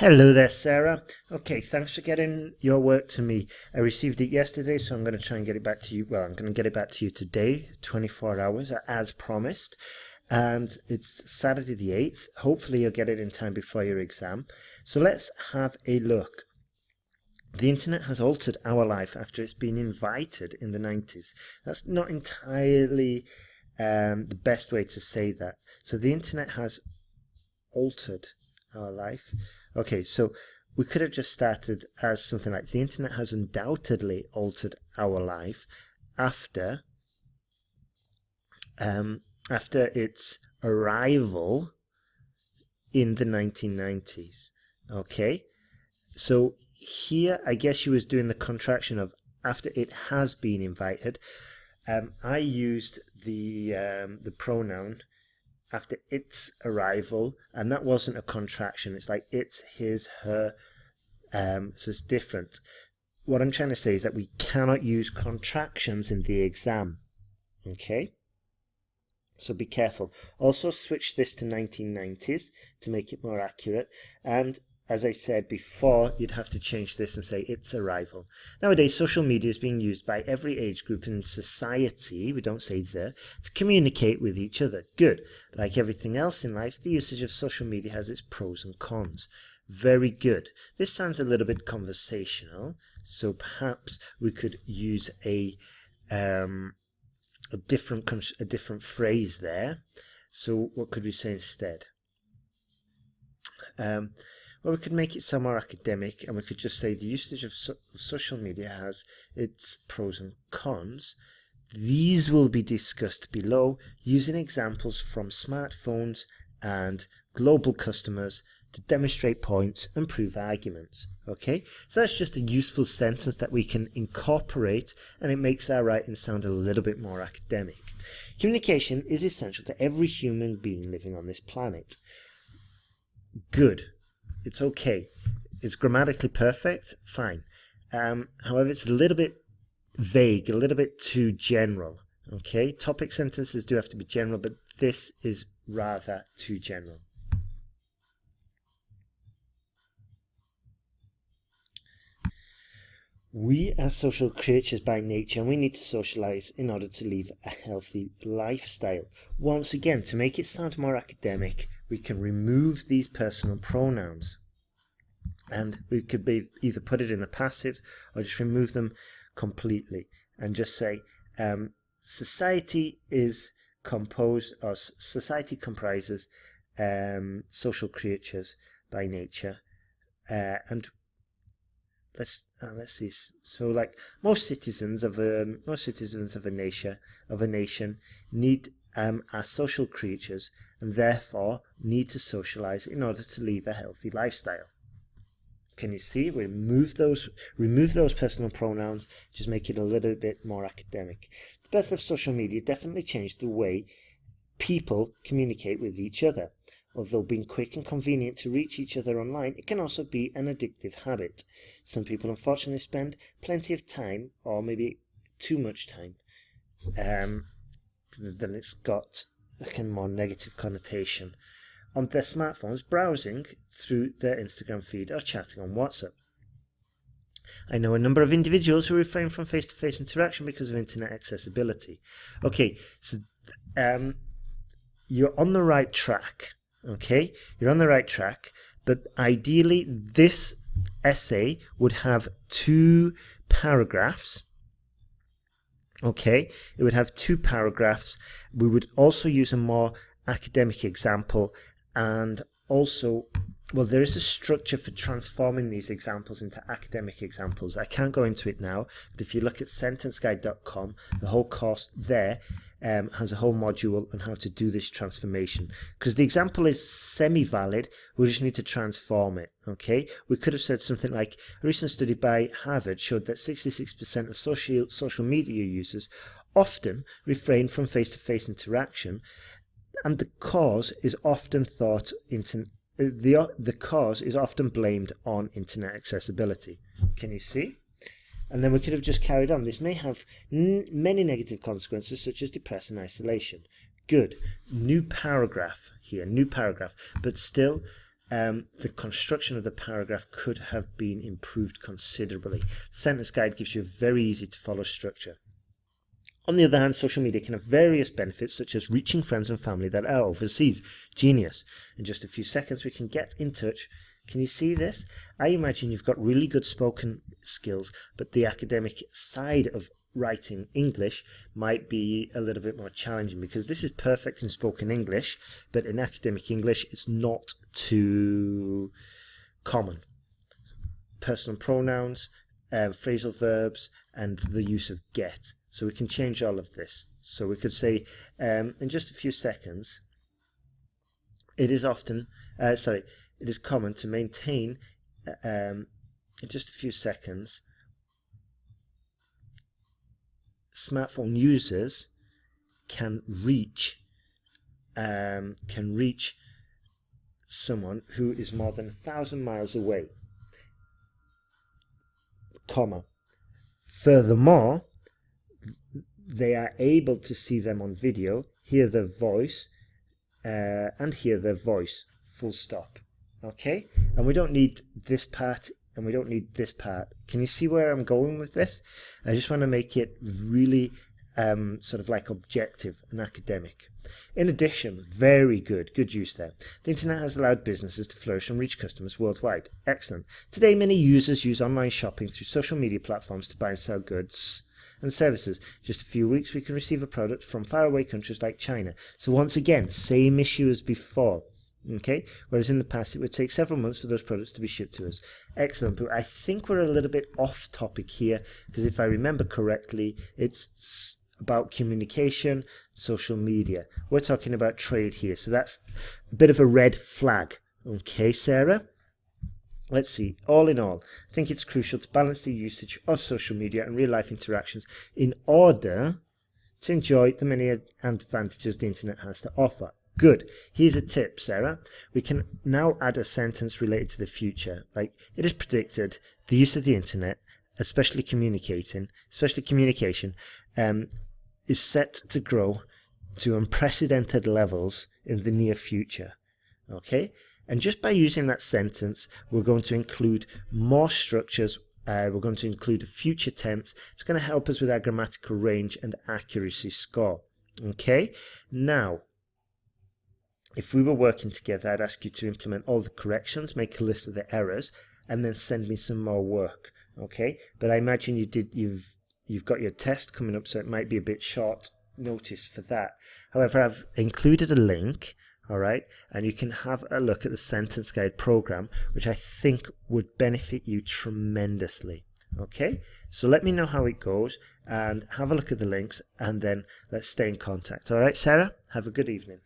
Hello there, Sarah. Okay, thanks for getting your work to me. I received it yesterday, so I'm going to try and get it back to you. Well, I'm going to get it back to you today, 24 hours, as promised. And it's Saturday the 8th. Hopefully you'll get it in time before your exam. So let's have a look. The internet has altered our life after it's been invited in the 90s. That's not entirely the best way to say that. So the internet has altered our life. Okay, so we could have just started as something like the internet has undoubtedly altered our life after its arrival in the 1990s. Okay, so here I guess she was doing the contraction of after it has been invited. I used the pronoun after its arrival, and that wasn't a contraction. It's like it's, his, her, so it's different. What I'm trying to say is that we cannot use contractions in the exam. Okay, so be careful. Also switch this to 1990s to make it more accurate, and as I said before, you'd have to change this and say its arrival. Nowadays, social media is being used by every age group in society, we don't say the, to communicate with each other. Good. Like everything else in life, the usage of social media has its pros and cons. Very good. This sounds a little bit conversational, so perhaps we could use a different phrase there. So what could we say instead? Well, we could make it sound more academic, and we could just say the usage of social media has its pros and cons. These will be discussed below using examples from smartphones and global customers to demonstrate points and prove arguments. Okay, so that's just a useful sentence that we can incorporate, and it makes our writing sound a little bit more academic. Communication is essential to every human being living on this planet. Good. It's okay. It's grammatically perfect. Fine. However, it's a little bit vague, a little bit too general. Okay, topic sentences do have to be general, but this is rather too general. We are social creatures by nature, and we need to socialize in order to live a healthy lifestyle. Once again, to make it sound more academic, we can remove these personal pronouns. And we could either put it in the passive or just remove them completely and just say society comprises social creatures by nature, and let's see. So, like most citizens of a nation need are social creatures, and therefore need to socialize in order to live a healthy lifestyle. Can you see? We remove those personal pronouns, just make it a little bit more academic. The birth of social media definitely changed the way people communicate with each other. Although being quick and convenient to reach each other online, it can also be an addictive habit. Some people unfortunately spend plenty of time, or maybe too much time, then it's got a more negative connotation, on their smartphones, browsing through their Instagram feed or chatting on WhatsApp. I know a number of individuals who refrain from face-to-face interaction because of internet accessibility. Okay, so you're on the right track. Okay, you're on the right track, but ideally this essay would have 2 paragraphs. Okay, it would have 2 paragraphs. We would also use a more academic example, and also, well, there is a structure for transforming these examples into academic examples. I can't go into it now, but if you look at sentenceguide.com, the whole course there has a whole module on how to do this transformation. Because the example is semi-valid, we just need to transform it. Okay, we could have said something like, a recent study by Harvard showed that 66% of social media users often refrain from face-to-face interaction, and the cause is often blamed on internet accessibility. Can you see? And then we could have just carried on. This may have many negative consequences, such as depression and isolation. Good. New paragraph here, new paragraph. But still, the construction of the paragraph could have been improved considerably. Sentence guide gives you a very easy to follow structure. On the other hand, social media can have various benefits, such as reaching friends and family that are overseas. Genius. In just a few seconds, we can get in touch. Can you see this? I imagine you've got really good spoken skills, but the academic side of writing English might be a little bit more challenging, because this is perfect in spoken English, but in academic English, it's not too common. Personal pronouns, phrasal verbs, and the use of get. So we can change all of this. So we could say, in just a few seconds, it is common to maintain, in just a few seconds, smartphone users can reach someone who is more than 1,000 miles away, comma. Furthermore, they are able to see them on video, hear their voice, and hear their voice, full stop. Okay? And we don't need this part, and we don't need this part. Can you see where I'm going with this? I just want to make it really sort of like objective and academic. In addition, very good use there. The internet has allowed businesses to flourish and reach customers worldwide. Excellent. Today, many users use online shopping through social media platforms to buy and sell goods and services. Just a few weeks, we can receive a product from faraway countries like China. So once again, same issue as before. Okay, whereas in the past it would take several months for those products to be shipped to us. Excellent, but I think we're a little bit off topic here, because if I remember correctly, it's about communication, social media. We're talking about trade here, so that's a bit of a red flag. Okay, Sarah? Let's see. All in all, I think it's crucial to balance the usage of social media and real-life interactions in order to enjoy the many advantages the internet has to offer. Good. Here's a tip, Sarah. We can now add a sentence related to the future. Like, it is predicted the use of the internet, especially communication, is set to grow to unprecedented levels in the near future. Okay? And just by using that sentence, we're going to include more structures. We're going to include a future tense. It's going to help us with our grammatical range and accuracy score. Okay? Now, if we were working together, I'd ask you to implement all the corrections, make a list of the errors, and then send me some more work. Okay? But I imagine you've got your test coming up, so it might be a bit short notice for that. However, I've included a link, all right, and you can have a look at the sentence guide program, which I think would benefit you tremendously. Okay, so let me know how it goes and have a look at the links, and then let's stay in contact. All right, Sarah, have a good evening.